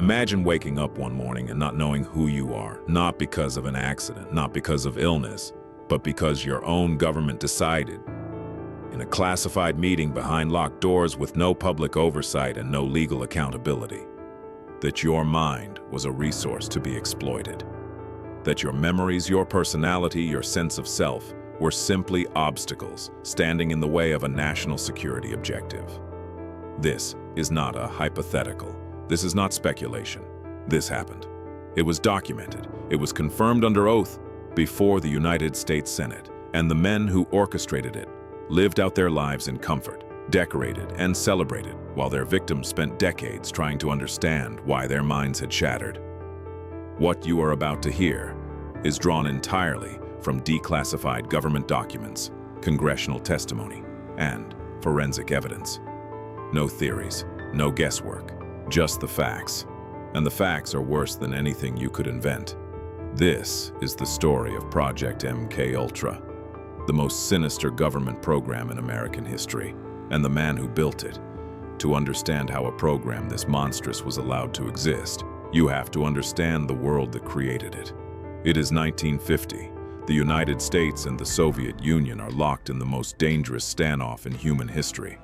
Imagine waking up one morning and not knowing who you are, not because of an accident, not because of illness, but because your own government decided, in a classified meeting behind locked doors with no public oversight and no legal accountability, that your mind was a resource to be exploited, that your memories, your personality, your sense of self were simply obstacles standing in the way of a national security objective. This is not a hypothetical. This is not speculation. This happened. It was documented. It was confirmed under oath before the United States Senate, and the men who orchestrated it lived out their lives in comfort, decorated and celebrated, while their victims spent decades trying to understand why their minds had shattered. What you are about to hear is drawn entirely from declassified government documents, congressional testimony, and forensic evidence. No theories, no guesswork, just the facts. And the facts are worse than anything you could invent. This is the story of Project MKUltra, the most sinister government program in American history, and the man who built it. To understand how a program this monstrous was allowed to exist, you have to understand the world that created it. It is 1950. The United States and the Soviet Union are locked in the most dangerous standoff in human history.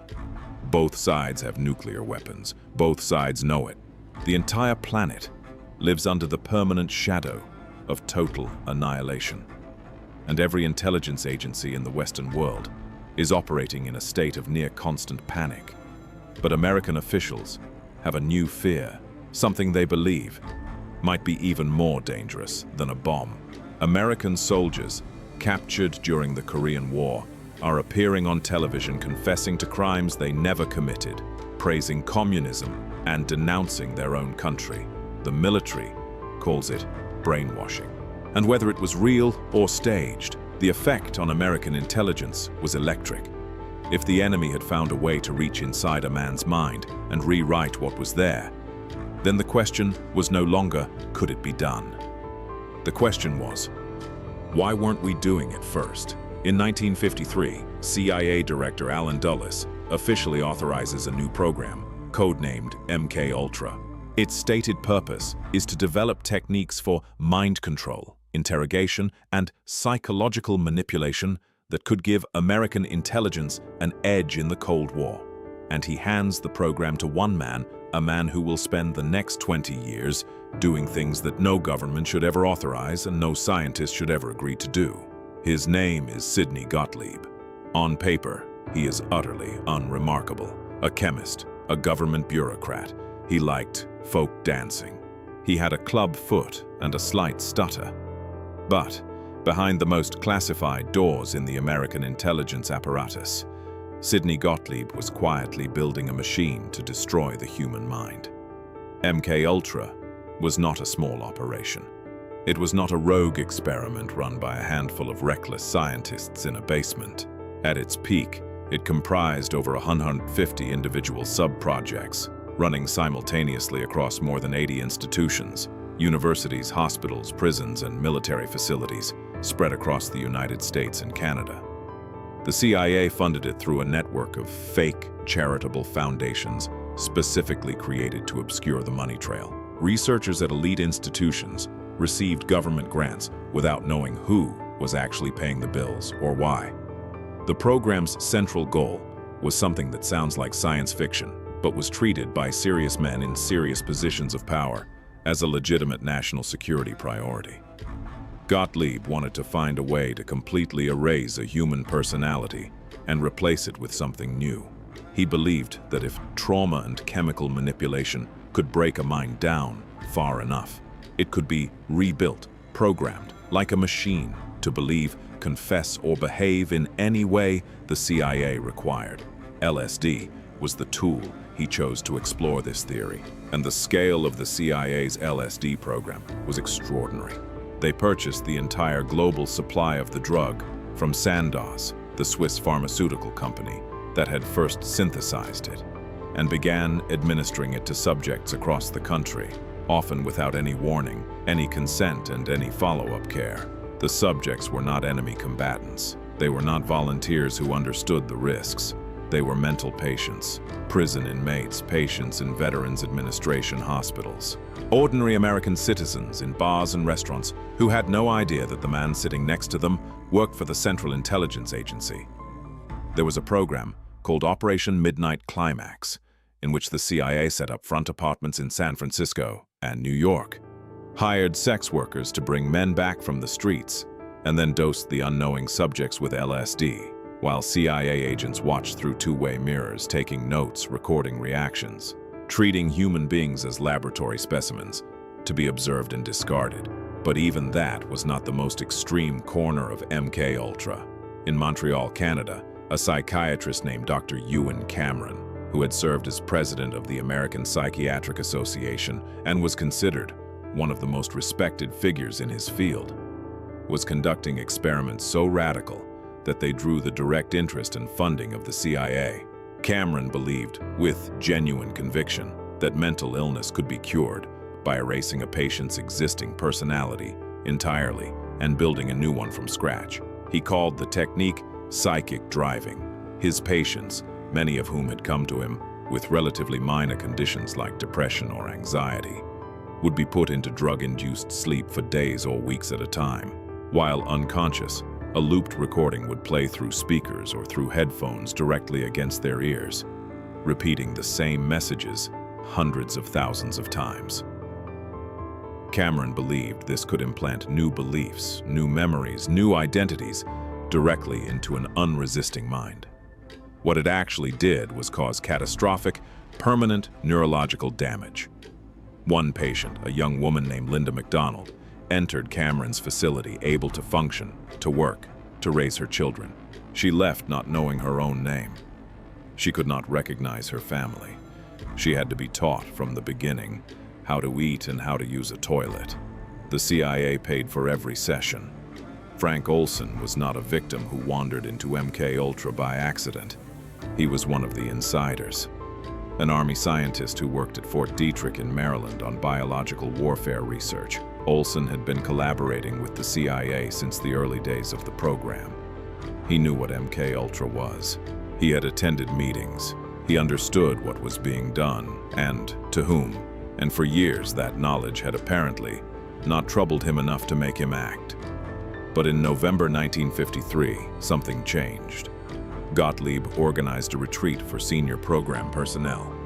Both sides have nuclear weapons. Both sides know it. The entire planet lives under the permanent shadow of total annihilation. And every intelligence agency in the Western world is operating in a state of near constant panic. But American officials have a new fear, something they believe might be even more dangerous than a bomb. American soldiers captured during the Korean War are appearing on television confessing to crimes they never committed, praising communism and denouncing their own country. The military calls it brainwashing. And whether it was real or staged, the effect on American intelligence was electric. If the enemy had found a way to reach inside a man's mind and rewrite what was there, then the question was no longer, could it be done? The question was, why weren't we doing it first? In 1953, CIA Director Allen Dulles officially authorizes a new program, codenamed MKUltra. Its stated purpose is to develop techniques for mind control, interrogation, and psychological manipulation that could give American intelligence an edge in the Cold War. And he hands the program to one man, a man who will spend the next 20 years doing things that no government should ever authorize and no scientist should ever agree to do. His name is Sidney Gottlieb. On paper, he is utterly unremarkable. A chemist, a government bureaucrat. He liked folk dancing. He had a club foot and a slight stutter. But behind the most classified doors in the American intelligence apparatus, Sidney Gottlieb was quietly building a machine to destroy the human mind. MKUltra was not a small operation. It was not a rogue experiment run by a handful of reckless scientists in a basement. At its peak, it comprised over 150 individual sub-projects, running simultaneously across more than 80 institutions, universities, hospitals, prisons, and military facilities spread across the United States and Canada. The CIA funded it through a network of fake, charitable foundations specifically created to obscure the money trail. Researchers at elite institutions received government grants without knowing who was actually paying the bills or why. The program's central goal was something that sounds like science fiction, but was treated by serious men in serious positions of power as a legitimate national security priority. Gottlieb wanted to find a way to completely erase a human personality and replace it with something new. He believed that if trauma and chemical manipulation could break a mind down far enough, it could be rebuilt, programmed, like a machine, to believe, confess, or behave in any way the CIA required. LSD was the tool he chose to explore this theory, and the scale of the CIA's LSD program was extraordinary. They purchased the entire global supply of the drug from Sandoz, the Swiss pharmaceutical company that had first synthesized it, and began administering it to subjects across the country, often without any warning, any consent, and any follow-up care. The subjects were not enemy combatants. They were not volunteers who understood the risks. They were mental patients, prison inmates, patients in Veterans Administration hospitals, ordinary American citizens in bars and restaurants who had no idea that the man sitting next to them worked for the Central Intelligence Agency. There was a program called Operation Midnight Climax, in which the CIA set up front apartments in San Francisco and New York, hired sex workers to bring men back from the streets, and then dosed the unknowing subjects with LSD, while CIA agents watched through two-way mirrors, taking notes, recording reactions, treating human beings as laboratory specimens to be observed and discarded. But even that was not the most extreme corner of MKUltra. In Montreal, Canada, a psychiatrist named Dr. Ewan Cameron, who had served as president of the American Psychiatric Association and was considered one of the most respected figures in his field, was conducting experiments so radical that they drew the direct interest and funding of the CIA. Cameron believed, with genuine conviction, that mental illness could be cured by erasing a patient's existing personality entirely and building a new one from scratch. He called the technique psychic driving. His patients, many of whom had come to him with relatively minor conditions like depression or anxiety, would be put into drug-induced sleep for days or weeks at a time. While unconscious, a looped recording would play through speakers or through headphones directly against their ears, repeating the same messages hundreds of thousands of times. Cameron believed this could implant new beliefs, new memories, new identities directly into an unresisting mind. What it actually did was cause catastrophic, permanent neurological damage. One patient, a young woman named Linda McDonald, entered Cameron's facility able to function, to work, to raise her children. She left not knowing her own name. She could not recognize her family. She had to be taught from the beginning how to eat and how to use a toilet. The CIA paid for every session. Frank Olson was not a victim who wandered into MKUltra by accident. He was one of the insiders. An Army scientist who worked at Fort Detrick in Maryland on biological warfare research. Olson had been collaborating with the CIA since the early days of the program. He knew what MKUltra was. He had attended meetings. He understood what was being done and to whom. And for years that knowledge had apparently not troubled him enough to make him act. But in November 1953, something changed. Gottlieb organized a retreat for senior program personnel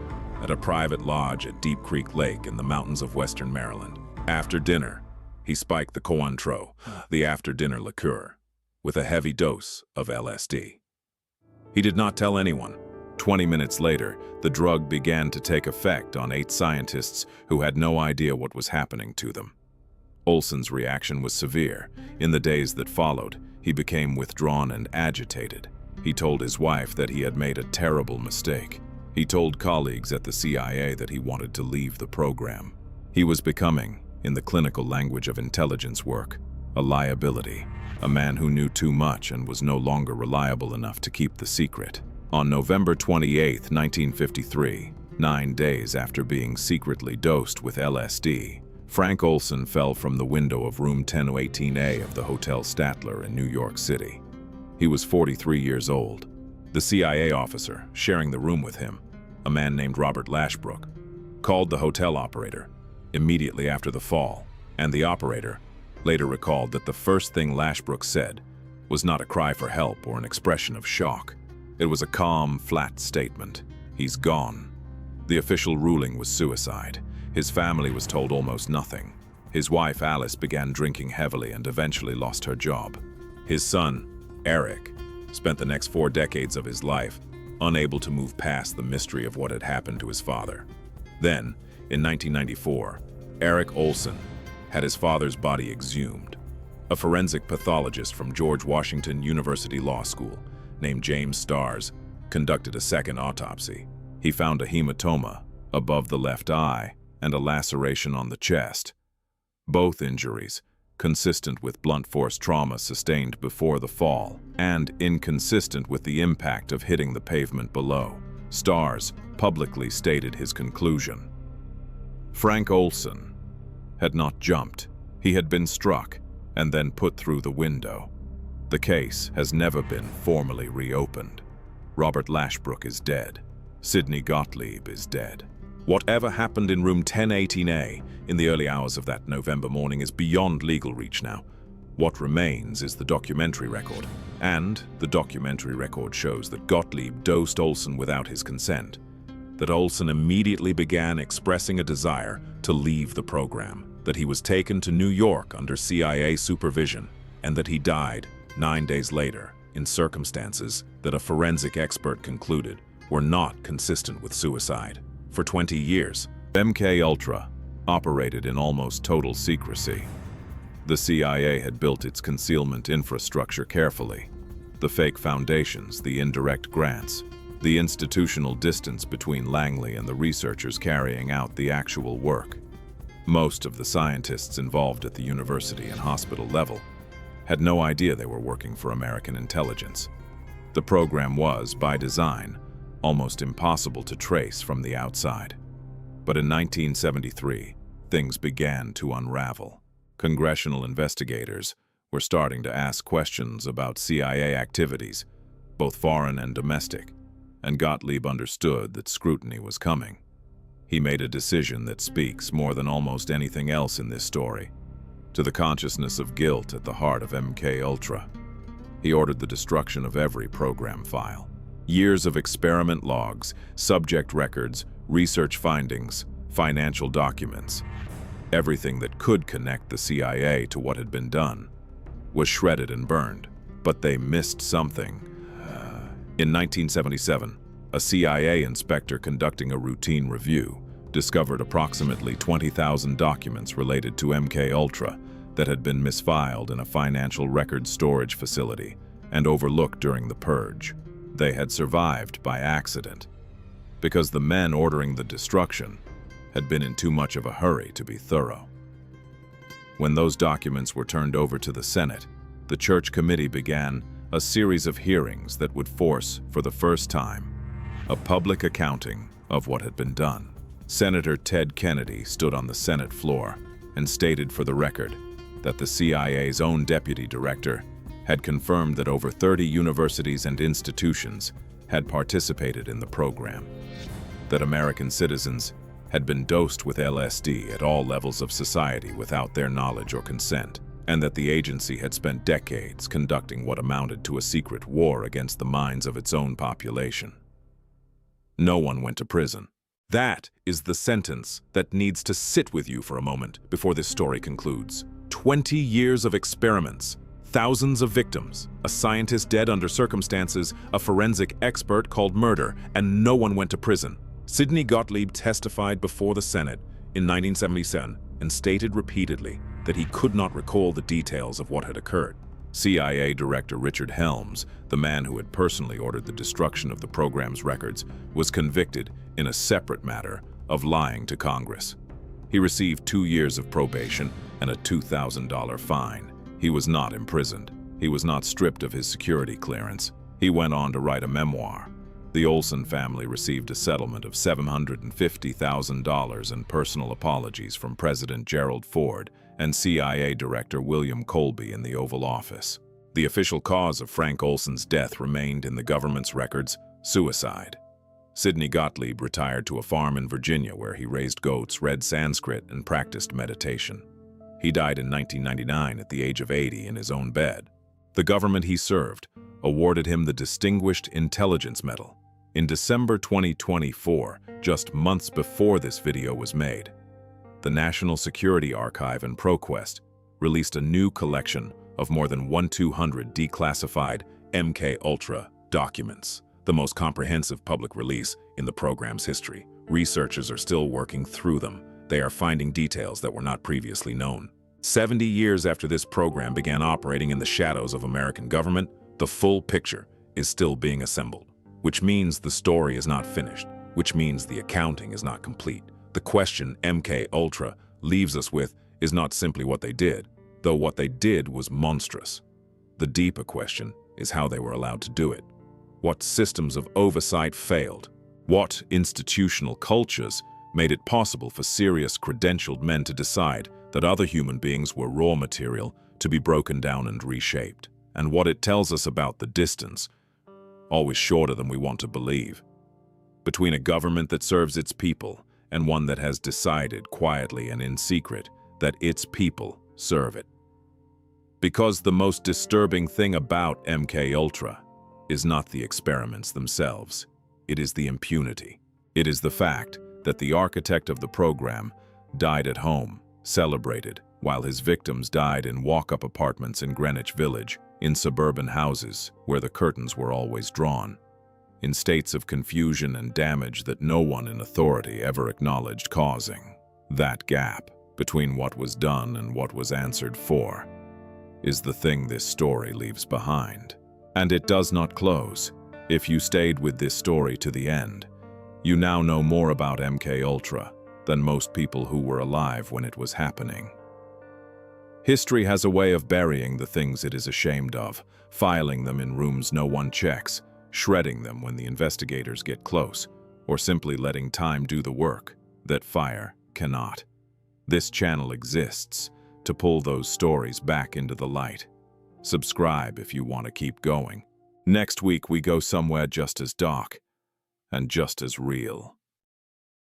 at a private lodge at Deep Creek Lake in the mountains of western Maryland. After dinner, he spiked the Cointreau, the after-dinner liqueur, with a heavy dose of LSD. He did not tell anyone. 20 minutes later, the drug began to take effect on 8 scientists who had no idea what was happening to them. Olson's reaction was severe. In the days that followed, he became withdrawn and agitated. He told his wife that he had made a terrible mistake. He told colleagues at the CIA that he wanted to leave the program. He was becoming, in the clinical language of intelligence work, a liability, a man who knew too much and was no longer reliable enough to keep the secret. On November 28, 1953, 9 days after being secretly dosed with LSD, Frank Olson fell from the window of room 1018A of the Hotel Statler in New York City. He was 43 years old. The CIA officer sharing the room with him, a man named Robert Lashbrook, called the hotel operator immediately after the fall, and the operator later recalled that the first thing Lashbrook said was not a cry for help or an expression of shock. It was a calm, flat statement. He's gone. The official ruling was suicide. His family was told almost nothing. His wife, Alice, began drinking heavily and eventually lost her job. His son, Eric, spent the next 4 decades of his life unable to move past the mystery of what had happened to his father. Then, in 1994, Eric Olson had his father's body exhumed. A forensic pathologist from George Washington University Law School named James Starrs conducted a second autopsy. He found a hematoma above the left eye and a laceration on the chest. Both injuries consistent with blunt force trauma sustained before the fall and inconsistent with the impact of hitting the pavement below. Starrs publicly stated his conclusion. Frank Olson had not jumped. He had been struck and then put through the window. The case has never been formally reopened. Robert Lashbrook is dead. Sidney Gottlieb is dead. Whatever happened in room 1018A in the early hours of that November morning is beyond legal reach now. What remains is the documentary record, and the documentary record shows that Gottlieb dosed Olson without his consent, that Olson immediately began expressing a desire to leave the program, that he was taken to New York under CIA supervision, and that he died 9 days later in circumstances that a forensic expert concluded were not consistent with suicide. For 20 years, MKUltra operated in almost total secrecy. The CIA had built its concealment infrastructure carefully. The fake foundations, the indirect grants, the institutional distance between Langley and the researchers carrying out the actual work. Most of the scientists involved at the university and hospital level had no idea they were working for American intelligence. The program was, by design, almost impossible to trace from the outside. But in 1973, things began to unravel. Congressional investigators were starting to ask questions about CIA activities, both foreign and domestic, and Gottlieb understood that scrutiny was coming. He made a decision that speaks more than almost anything else in this story to the consciousness of guilt at the heart of MKUltra. He ordered the destruction of every program file. Years of experiment logs, subject records, research findings, financial documents, everything that could connect the CIA to what had been done, was shredded and burned. But they missed something. In 1977, a CIA inspector conducting a routine review discovered approximately 20,000 documents related to MKUltra that had been misfiled in a financial record storage facility and overlooked during the purge. They had survived by accident, because the men ordering the destruction had been in too much of a hurry to be thorough. When those documents were turned over to the Senate, the Church Committee began a series of hearings that would force, for the first time, a public accounting of what had been done. Senator Ted Kennedy stood on the Senate floor and stated for the record that the CIA's own deputy director had confirmed that over 30 universities and institutions had participated in the program, that American citizens had been dosed with LSD at all levels of society without their knowledge or consent, and that the agency had spent decades conducting what amounted to a secret war against the minds of its own population. No one went to prison. That is the sentence that needs to sit with you for a moment before this story concludes. 20 years of experiments, thousands of victims, a scientist dead under circumstances a forensic expert called murder, and no one went to prison. Sidney Gottlieb testified before the Senate in 1977 and stated repeatedly that he could not recall the details of what had occurred. CIA Director Richard Helms, the man who had personally ordered the destruction of the program's records, was convicted in a separate matter of lying to Congress. He received 2 years of probation and a $2,000 fine. He was not imprisoned. He was not stripped of his security clearance. He went on to write a memoir. The Olson family received a settlement of $750,000 and personal apologies from President Gerald Ford and CIA Director William Colby in the Oval Office. The official cause of Frank Olson's death remained in the government's records: suicide. Sidney Gottlieb retired to a farm in Virginia where he raised goats, read Sanskrit, and practiced meditation. He died in 1999 at the age of 80 in his own bed. The government he served awarded him the Distinguished Intelligence Medal. In December 2024, just months before this video was made, the National Security Archive and ProQuest released a new collection of more than 1,200 declassified MKUltra documents, the most comprehensive public release in the program's history. Researchers are still working through them. They are finding details that were not previously known. 70 years after this program began operating in the shadows of American government, the full picture is still being assembled, which means the story is not finished, which means the accounting is not complete. The question MKUltra leaves us with is not simply what they did, though what they did was monstrous. The deeper question is how they were allowed to do it. What systems of oversight failed? What institutional cultures made it possible for serious credentialed men to decide that other human beings were raw material to be broken down and reshaped? And what it tells us about the distance always shorter than we want to believe. Between a government that serves its people and one that has decided, quietly and in secret, that its people serve it. Because the most disturbing thing about MKUltra is not the experiments themselves. It is the impunity. It is the fact that the architect of the program died at home, celebrated, while his victims died in walk-up apartments in Greenwich Village, in suburban houses where the curtains were always drawn, in states of confusion and damage that no one in authority ever acknowledged causing. That gap between what was done and what was answered for is the thing this story leaves behind. And it does not close. If you stayed with this story to the end, you now know more about MKUltra than most people who were alive when it was happening. History has a way of burying the things it is ashamed of, filing them in rooms no one checks, shredding them when the investigators get close, or simply letting time do the work that fire cannot. This channel exists to pull those stories back into the light. Subscribe if you want to keep going. Next week we go somewhere just as dark and just as real.